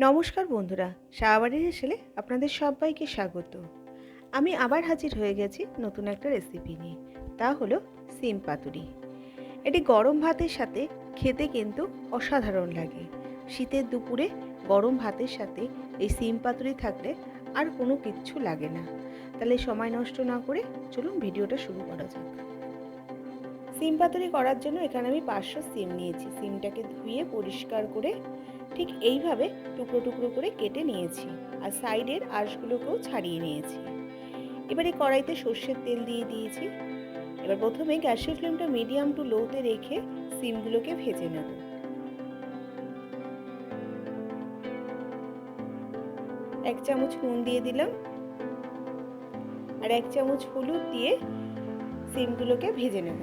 নমস্কার বন্ধুরা, শাহবাড়ির হেসেলে আপনাদের সবাইকে স্বাগত। আমি আবার হাজির হয়ে গেছি নতুন একটা রেসিপি নিয়ে। তা হলো সিম পাতুরি। এটি গরম ভাতের সাথে খেতে কিন্তু অসাধারণ লাগে। শীতের দুপুরে গরম ভাতের সাথে এই সিম পাতুরি থাকলে আর কোনো কিচ্ছু লাগে না। তাহলে সময় নষ্ট না করে চলুন ভিডিওটা শুরু করা যাক। সিম পাতুরি করার জন্য এখানে আমি 500 সিম নিয়েছি। সিমটাকে ধুয়ে পরিষ্কার করে ঠিক এইভাবে টুকরো টুকরো করে কেটে নিয়েছি, আর সাইডের আঁশগুলোকেও ছাড়িয়ে নিয়েছি। এবারে কড়াইতে সর্ষের তেল দিয়ে দিয়েছি। এবার প্রথমে গ্যাসের ফ্লেমটা মিডিয়াম টু লোতে রেখে সিমগুলোকে ভেজে নেব। এক চামচ নুন দিয়ে দিলাম, আর 1 চামচ হলুদ দিয়ে সিমগুলোকে ভেজে নেব।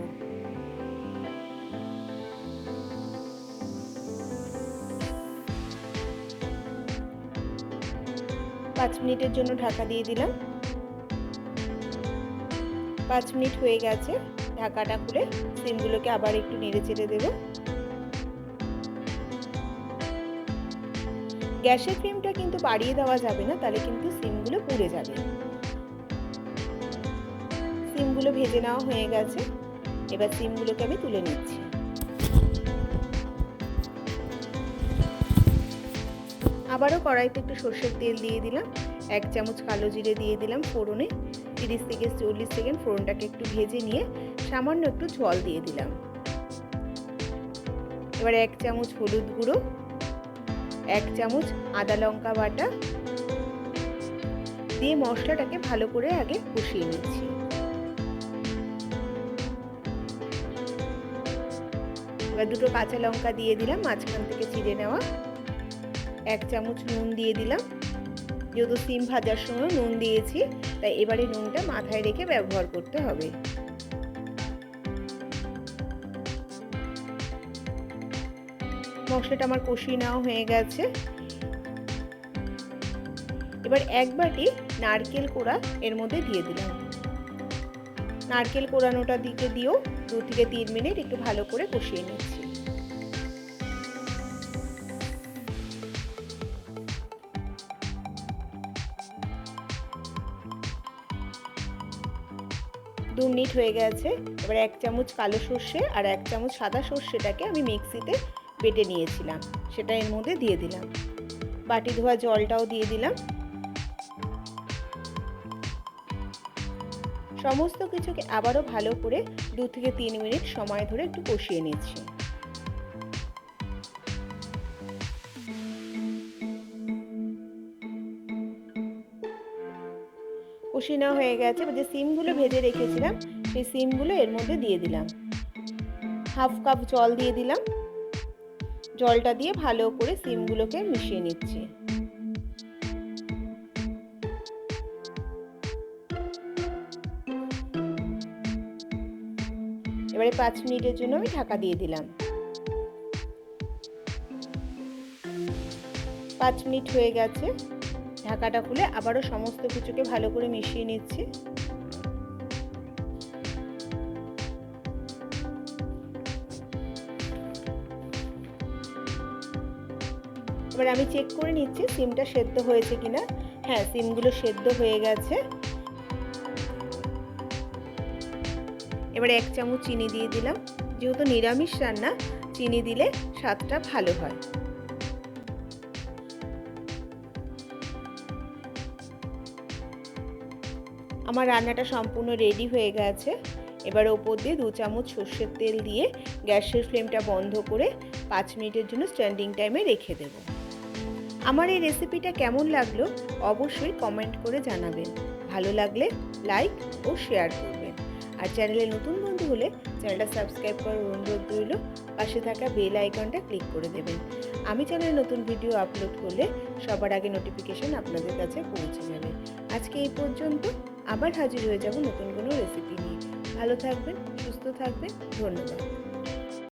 পাঁচ মিনিটের জন্য ঢাকা দিয়ে দিলাম। 5 মিনিট হয়ে গেছে। ঢাকাটা খুলে সিমগুলোকে আবার একটু নেড়ে চেড়ে দেব। গ্যাসের ফ্লেমটা কিন্তু বাড়িয়ে দেওয়া যাবে না, তাহলে কিন্তু সিমগুলো পুড়ে যাবে। সিমগুলো ভেজে নেওয়া হয়ে গেছে। এবার সিমগুলোকে আমি তুলে নিচ্ছি। আবারও কড়াইতে একটু সর্ষের তেল দিয়ে দিলাম। 1 চামচ কালো জিরে দিয়ে দিলাম ফোড়নে। 30 থেকে 40 সেকেন্ড ফোড়নটাকে একটু ভেজে নিয়ে সামান্য একটু জল দিয়ে দিলাম। এবার 1 চামচ হলুদ গুঁড়ো, 1 চামচ আদা লঙ্কা বাটা দিয়ে মশলাটাকে ভালো করে আগে কষিয়ে নিচ্ছি। এবার দুটো কাঁচা লঙ্কা দিয়ে দিলাম মাঝখান থেকে চিড়ে নেওয়া। 1 চামচ নুন দিয়ে দিলাম। যেহেতু সিম ভাজার সময় নুন দিয়েছি, তাই এবারে নুনটা মাথায় রেখে ব্যবহার করতে হবে। মশলাটা আমার কষিয়ে নেওয়া হয়ে গেছে। এবার 1 বাটি নারকেল কোড়া এর মধ্যে দিয়ে দিলাম। নারকেল কোড়ানোটা দিকে দিয়েও 2 থেকে 3 মিনিট একটু ভালো করে কষিয়ে নিচ্ছি। দু মিনিট হয়ে গেছে। এবার 1 চামচ কালো সর্ষে আর 1 চামচ সাদা সর্ষেটাকে আমি মিক্সিতে বেটে নিয়েছিলাম, সেটা এর মধ্যে দিয়ে দিলাম। বাটি ধোয়া জলটাও দিয়ে দিলাম। সমস্ত কিছুকে আবারও ভালো করে 2 থেকে 3 মিনিট সময় ধরে একটু কষিয়ে নিচ্ছি। কষিয়ে নেওয়া হয়ে গেছে। যে সিমগুলো ভেজে রেখেছিলাম সেই সিমগুলো এর মধ্যে দিয়ে দিলাম। হাফ কাপ জল দিয়ে দিলাম। জলটা দিয়ে ভালো করে সিমগুলোকে মিশিয়ে নিচ্ছি। এবারে 5 মিনিটের জন্য আমি ঢাকা দিয়ে দিলাম। 5 মিনিট হয়ে গেছে। ঢাকাটা খুলে আবারও সমস্ত কিছুকে ভালো করে মিশিয়ে নিচ্ছি। এবার আমি চেক করে নিচ্ছি সিমটা সেদ্ধ হয়েছে কিনা। হ্যাঁ, সিমগুলো সেদ্ধ হয়ে গেছে। এবার 1 চামচ চিনি দিয়ে দিলাম। যেহেতু নিরামিষ রান্না, চিনি দিলে স্বাদটা ভালো হয়। আমার রান্নাটা সম্পূর্ণ রেডি হয়ে গেছে। এবার ওপর দিয়ে 2 চামচ সর্ষের তেল দিয়ে গ্যাসের ফ্লেমটা বন্ধ করে 5 মিনিটের জন্য স্ট্যান্ডিং টাইমে রেখে দেব। আমার এই রেসিপিটা কেমন লাগলো অবশ্যই কমেন্ট করে জানাবেন। ভালো লাগলে লাইক ও শেয়ার করবেন। আর চ্যানেলে নতুন বন্ধু হলে চ্যানেলটা সাবস্ক্রাইব করার অনুরোধ রইল। পাশে থাকা বেল আইকনটা ক্লিক করে দেবেন। আমি চ্যানেলে নতুন ভিডিও আপলোড করলে সবার আগে নোটিফিকেশন আপনাদের কাছে পৌঁছে যাবে। আজকে এই পর্যন্ত। আবার হাজির হয়ে যাব নতুন কোনো রেসিপি নিয়ে। ভালো থাকবেন, সুস্থ থাকবেন। ধন্যবাদ।